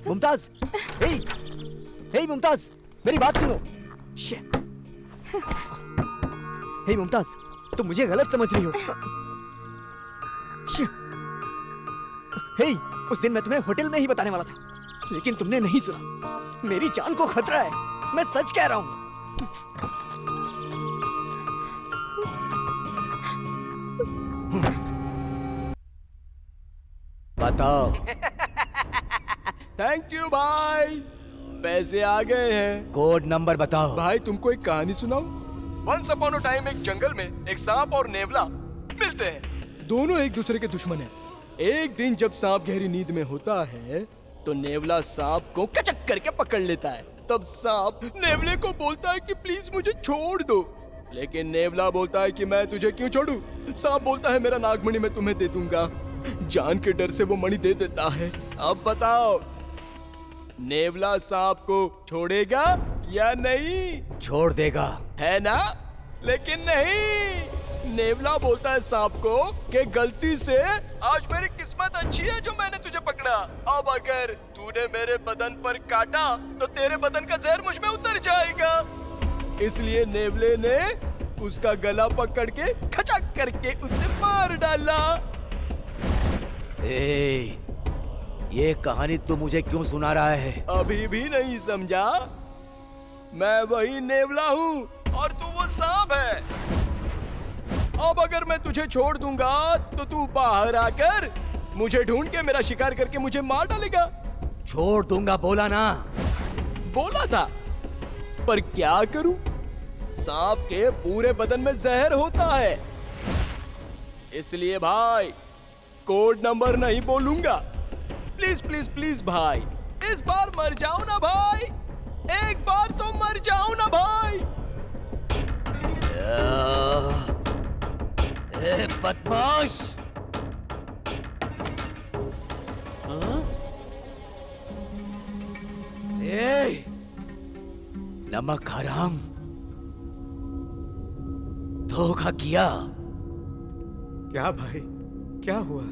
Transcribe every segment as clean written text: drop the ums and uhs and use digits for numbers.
मुमताज, हे, हे मुमताज, मेरी बात सुनो। हे मुमताज, तुम मुझे गलत समझ रही हो। हे, उस दिन मैं तुम्हें होटल में ही बताने वाला था, लेकिन तुमने नहीं सुना। मेरी जान को खतरा है, मैं सच कह रहा हूँ। बताओ। थैंक यू भाई, पैसे आ गए हैं। कोड नंबर बताओ। भाई तुमको एक कहानी सुनाऊं? वंस अपॉन अ टाइम एक जंगल में एक सांप और नेवला मिलते हैं। दोनों एक दूसरे के दुश्मन हैं। एक दिन जब सांप गहरी नींद में होता है तो नेवला सांप को कचक करके पकड़ लेता है। तब सांप नेवले को बोलता है कि प्लीज मुझे छोड़ दो, लेकिन नेवला बोलता है कि मैं तुझे क्यों छोड़ूं? सांप बोलता है मेरा नागमणि मैं तुम्हें दे दूंगा। जान के डर से वो मणि दे देता है। अब बताओ, नेवला सांप को छोड़ेगा या नहीं? छोड़ देगा, है ना? लेकिन नहीं, नेवला बोलता है सांप को कि गलती से आज मेरी किस्मत अच्छी है जो मैंने तुझे पकड़ा। अब अगर तूने मेरे बदन पर काटा तो तेरे बदन का जहर मुझ में उतर जाएगा। इसलिए नेवले ने उसका गला पकड़ के खचक करके उसे मार डाला। ए, ये कहानी तू मुझे क्यों सुना रहा है? अभी भी नहीं समझा? मैं वही नेवला हूँ और तू वो सांप है। अब अगर मैं तुझे छोड़ दूंगा तो तू बाहर आकर मुझे ढूंढ के मेरा शिकार करके मुझे मार डालेगा। छोड़ दूंगा बोला ना। बोला था, पर क्या करूं? सांप के पूरे बदन में जहर होता है। इसलिए भाई कोड नंबर नहीं बोलूंगा। प्लीज प्लीज प्लीज भाई, इस बार मर जाओ ना भाई, एक बार तो मर जाओ ना भाई। ए बदमाश! ए, नमक हराम, धोखा किया। क्या भाई, क्या हुआ?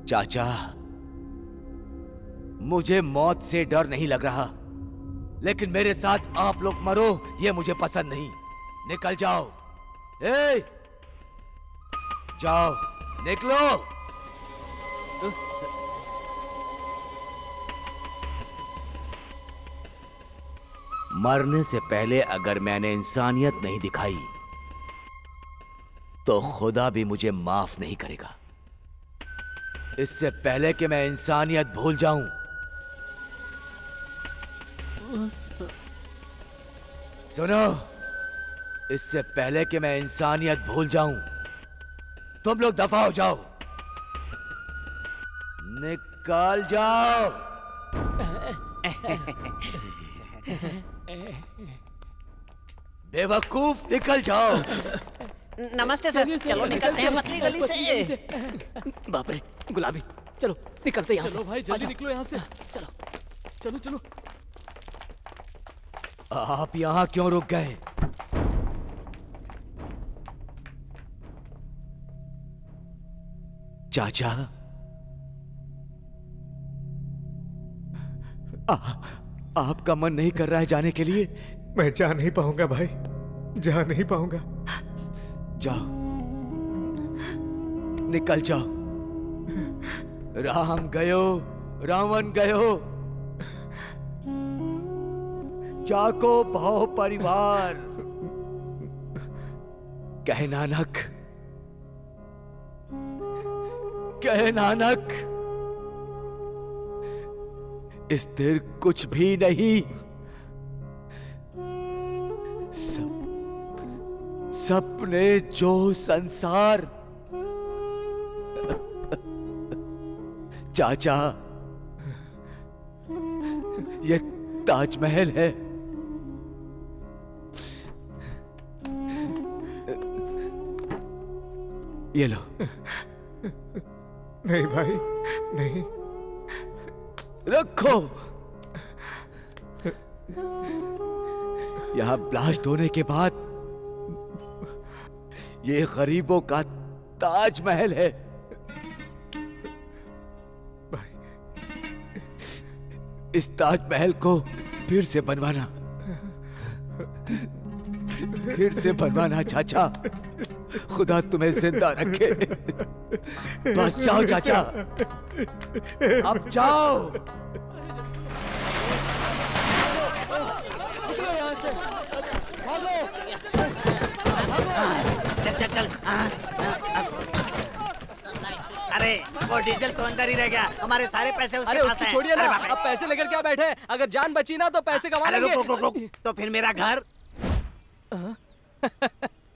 चाचा, मुझे मौत से डर नहीं लग रहा, लेकिन मेरे साथ आप लोग मरो ये मुझे पसंद नहीं। निकल जाओ। ए, जाओ, निकलो। मरने से पहले अगर मैंने इंसानियत नहीं दिखाई तो खुदा भी मुझे माफ नहीं करेगा। इससे पहले कि मैं इंसानियत भूल जाऊं, सुनो, इससे पहले कि मैं इंसानियत भूल जाऊं, तुम लोग दफा हो जाओ, निकल जाओ। बेवकूफ, निकल जाओ। नमस्ते सर, चलो निकलते हैं पतली गली से। बाप रे, गुलाबी, चलो निकलते यहाँ से। चलो भाई जल्दी निकलो यहाँ से। चलो चलो चलो। आप यहां क्यों रुक गए? चाचा, आपका मन नहीं कर रहा है जाने के लिए? मैं जा नहीं पाऊंगा भाई, जा नहीं पाऊंगा। जाओ, निकल जाओ। राम गयो, रावण गयो, जाको भाव परिवार। कहे नानक, कहे नानक, स्थिर कुछ भी नहीं, सपने जो संसार। चाचा, ये ताजमहल है, ये लो। नहीं भाई, नहीं। रखो। यहां ब्लास्ट होने के बाद ये गरीबों का ताजमहल है। इस ताजमहल को फिर से बनवाना, फिर से बनवाना चाचा। खुदा तुम्हें जिंदा रखे। बस जाओ चाचा, अब जाओ। चल चल चल। अरे वो डीजल तो अंदर ही रह गया, हमारे सारे पैसे उसके पास हैं। छोड़िए ना, अरे बाप रे। अब पैसे लेकर क्या बैठे? अगर जान बची ना तो पैसे कमा अरे लेंगे। रुक रुक रुक रुक, तो फिर मेरा घर।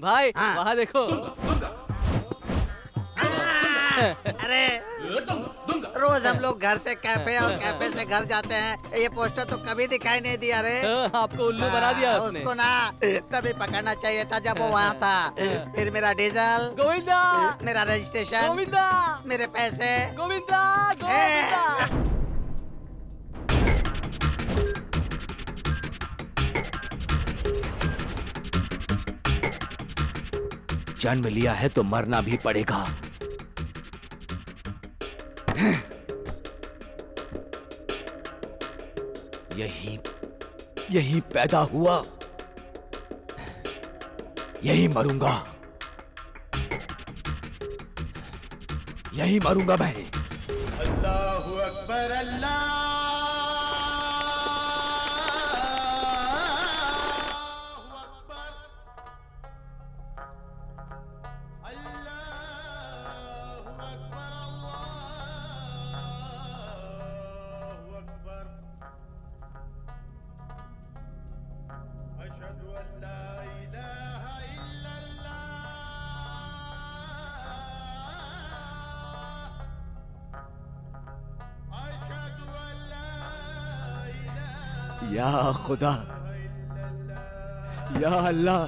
भाई हाँ। वहाँ देखो। अरे रोज हम लोग घर से कैफे और कैफे से घर जाते हैं, ये पोस्टर तो कभी दिखाई नहीं दिया रे। आपको उल्लू बना दिया उसने। उसको ना तभी पकड़ना चाहिए था जब वो वहाँ था। फिर मेरा डीजल, गोविंदा, मेरा रजिस्ट्रेशन, गोविंदा, मेरे पैसे। गोविंदा, गोविंदा। जन्म लिया है तो मरना भी पड़ेगा। यही पैदा हुआ, यही मरूंगा, यही मरूंगा मैं। अल्लाहु अकबर अल्लाहु अकबर अल्लाहु अकबर अल्लाहु अकबर अशहदु अल्ला इलाहा इल्लल्लाह या खुदा, या अल्लाह,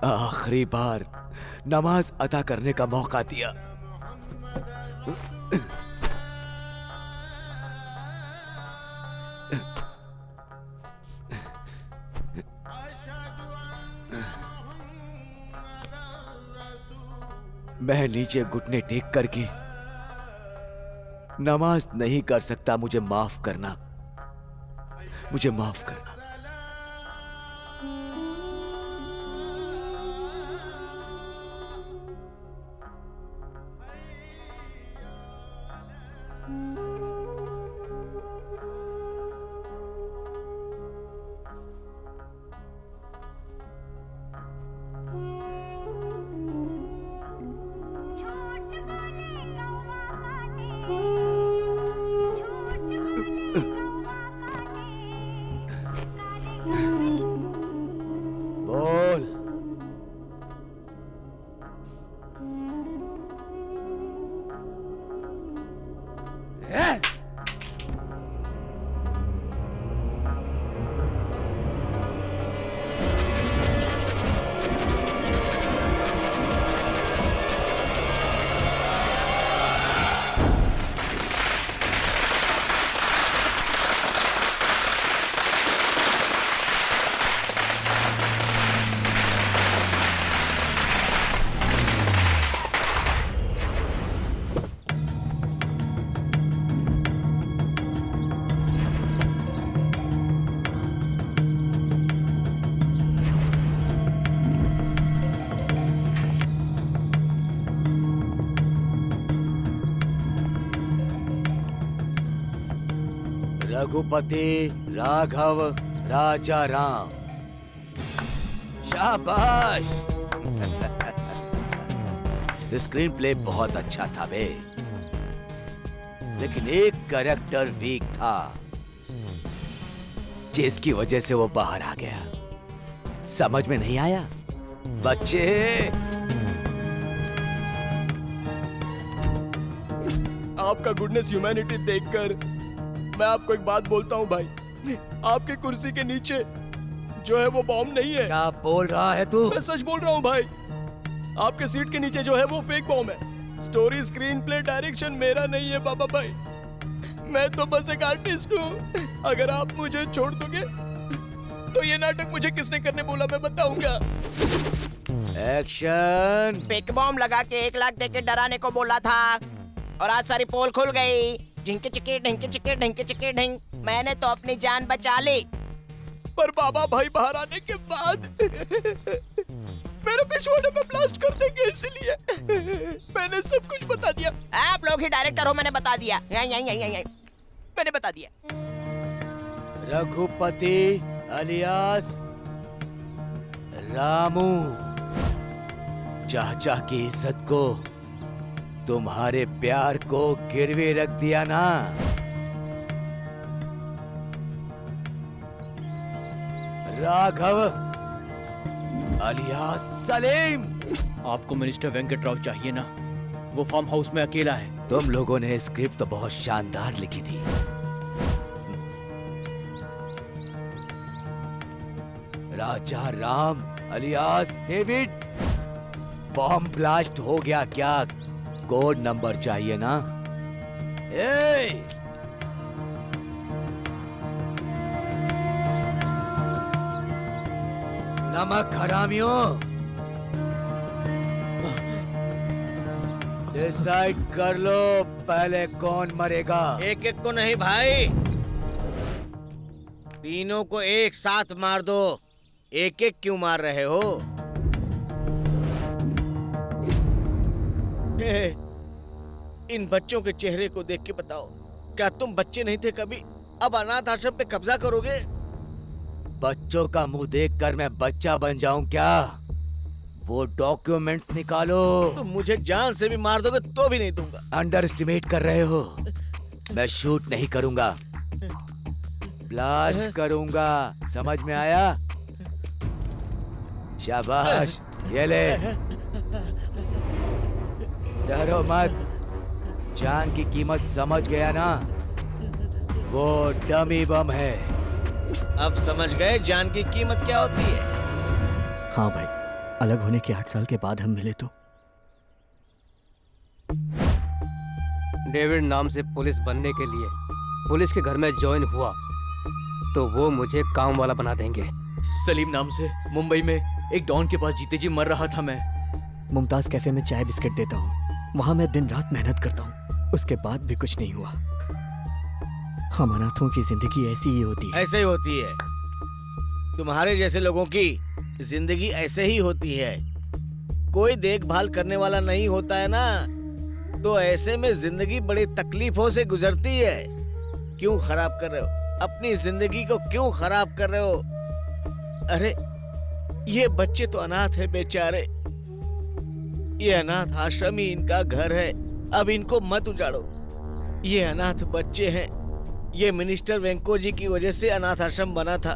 आखिरी बार नमाज अदा करने का मौका दिया। मैं नीचे घुटने टेक करके नमाज नहीं कर सकता। मुझे माफ करना, मुझे माफ करना। बोल। रघुपति राघव राजा राम। शाबाश। स्क्रीन प्ले बहुत अच्छा था बे, लेकिन एक कैरेक्टर वीक था जिसकी वजह से वो बाहर आ गया। समझ में नहीं आया बच्चे? आपका गुडनेस ह्यूमैनिटी देखकर मैं आपको एक बात बोलता हूँ भाई, आपकी कुर्सी के नीचे जो है वो बॉम्ब नहीं है। क्या बोल रहा है तू? मैं सच बोल रहा हूँ भाई, आपके सीट के नीचे जो है वो फेक बॉम्ब है। स्टोरी, स्क्रीन प्ले, डायरेक्शन मेरा नहीं है बाबा भाई, मैं तो बस एक आर्टिस्ट हूँ। अगर आप मुझे छोड़ दोगे तो ये नाटक मुझे किसने करने बोला मैं बताऊंगा। एक्शन। फेक बॉम्ब लगा के 1 लाख देके डराने को बोला था और आज सारी पोल खुल गई। ढिंके चिके ढिंके चिके ढिंके चिके ढिंक, मैंने तो अपनी जान बचा ली। पर बाबा भाई बाहर आने के बाद मेरे पिछवाड़े में ब्लास्ट कर देंगे, इसलिए मैंने सब कुछ बता दिया। आप लोग ही डायरेक्टर हो, मैंने बता दिया। मैंने बता दिया। रघुपति अलियास रामू, चाचा की इज्जत को, तुम्हारे प्यार को गिरवी रख दिया ना। राघव अलियास सलीम, आपको मिनिस्टर वेंकट राव चाहिए ना, वो फार्म हाउस में अकेला है। तुम लोगों ने स्क्रिप्ट तो बहुत शानदार लिखी थी। Raja Ram alias David, bomb blast हो गया क्या? कोड नंबर चाहिए ना। ए! नमक हरामियों, डिसाइड कर लो पहले कौन मरेगा। एक एक को नहीं भाई, तीनों को एक साथ मार दो। एक एक क्यों मार रहे हो? इन बच्चों के चेहरे को देख के बताओ, क्या तुम बच्चे नहीं थे कभी? अब अनाथ आश्रम पे कब्जा करोगे? बच्चों का मुंह देखकर मैं बच्चा बन जाऊं क्या? वो डॉक्यूमेंट्स निकालो। तुम मुझे जान से भी मार दोगे तो भी नहीं दूंगा। अंडर एस्टिमेट कर रहे हो। मैं शूट नहीं करूंगा, ब्लास्ट करूंगा, समझ में आया? शाबाश, ये ले। डरो मत, जान की कीमत समझ गया ना? वो डमी बम है। अब समझ गए जान की कीमत क्या होती है? हाँ भाई, अलग होने के 8 साल के बाद हम मिले तो। डेविड नाम से पुलिस बनने के लिए पुलिस के घर में ज्वाइन हुआ तो वो मुझे काम वाला बना देंगे। सलीम नाम से मुंबई में एक डॉन के पास जीते जी मर रहा था मैं। मुमताज कैफे में चाय बिस्किट देता हूँ, वहाँ मैं दिन रात मेहनत करता हूँ, उसके बाद भी कुछ नहीं हुआ। हम अनाथों की जिंदगी ऐसी ही होती है। ऐसे ही होती है, तुम्हारे जैसे लोगों की जिंदगी ऐसे ही होती है। कोई देखभाल करने वाला नहीं होता है ना, तो ऐसे में जिंदगी बड़ी तकलीफों से गुजरती है। क्यों खराब कर रहे हो अपनी जिंदगी को? क्यों खराब कर रहे हो? अरे ये बच्चे तो अनाथ है बेचारे, ये अनाथ आश्रम ही इनका घर है। अब इनको मत उजाड़ो, ये अनाथ बच्चे हैं। ये मिनिस्टर वेंको जी की वजह से अनाथ आश्रम बना था।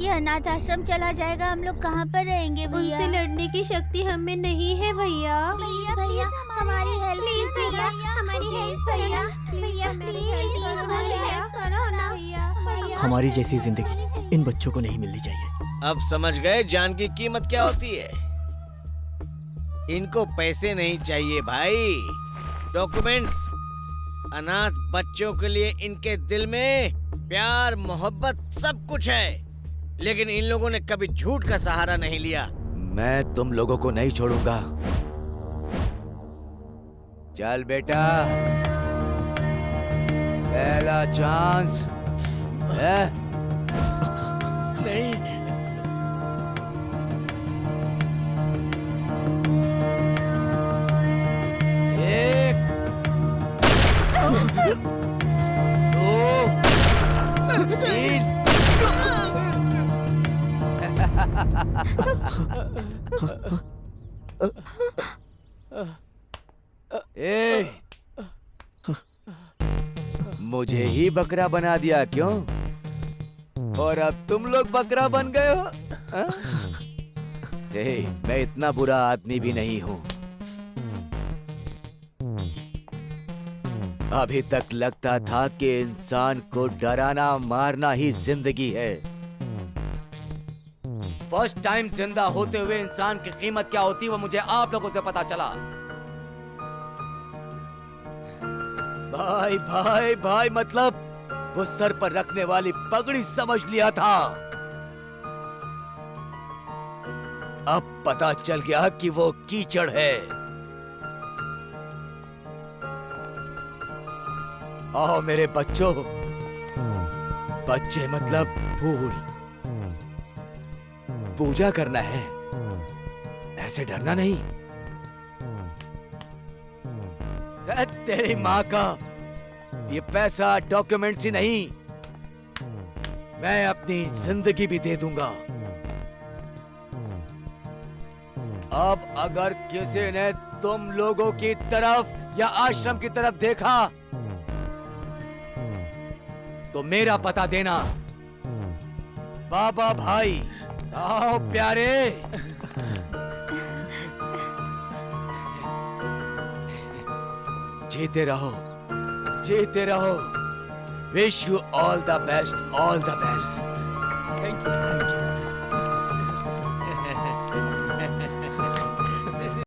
ये अनाथ आश्रम चला जाएगा, हम लोग कहाँ पर रहेंगे भैया? उनसे लड़ने की शक्ति हमें नहीं है भैया। प्लीज भैया, हमारी हेल्प प्लीज भैया, हमारी हेल्प भैया, भैया प्लीज हमारी हेल्प करो ना भैया। हमारी जैसी जिंदगी इन बच्चों को नहीं मिलनी चाहिए। अब समझ गए जान की कीमत क्या होती है? इनको पैसे नहीं चाहिए भाई, डॉक्यूमेंट्स। अनाथ बच्चों के लिए इनके दिल में प्यार मोहब्बत सब कुछ है, लेकिन इन लोगों ने कभी झूठ का सहारा नहीं लिया। मैं तुम लोगों को नहीं छोड़ूंगा। चल बेटा, पहला चांस है। नहीं, मुझे ही बकरा बना दिया क्यों? और अब तुम लोग बकरा बन गए हो? मैं इतना बुरा आदमी भी नहीं हूं। अभी तक लगता था कि इंसान को डराना मारना ही जिंदगी है। फर्स्ट टाइम जिंदा होते हुए इंसान की कीमत क्या होती है वो मुझे आप लोगों से पता चला। भाई भाई भाई मतलब वो सर पर रखने वाली पगड़ी समझ लिया था। अब पता चल गया कि वो कीचड़ है। आओ मेरे बच्चों, बच्चे मतलब फूल, पूजा करना है, ऐसे डरना नहीं। तेरी माँ का ये पैसा डॉक्यूमेंट्स ही नहीं, मैं अपनी जिंदगी भी दे दूंगा। अब अगर किसी ने तुम लोगों की तरफ या आश्रम की तरफ देखा तो मेरा पता देना। बाबा भाई, आओ प्यारे। जीते रहो, जीते रहो। Wish you all the best, all the best. Thank you.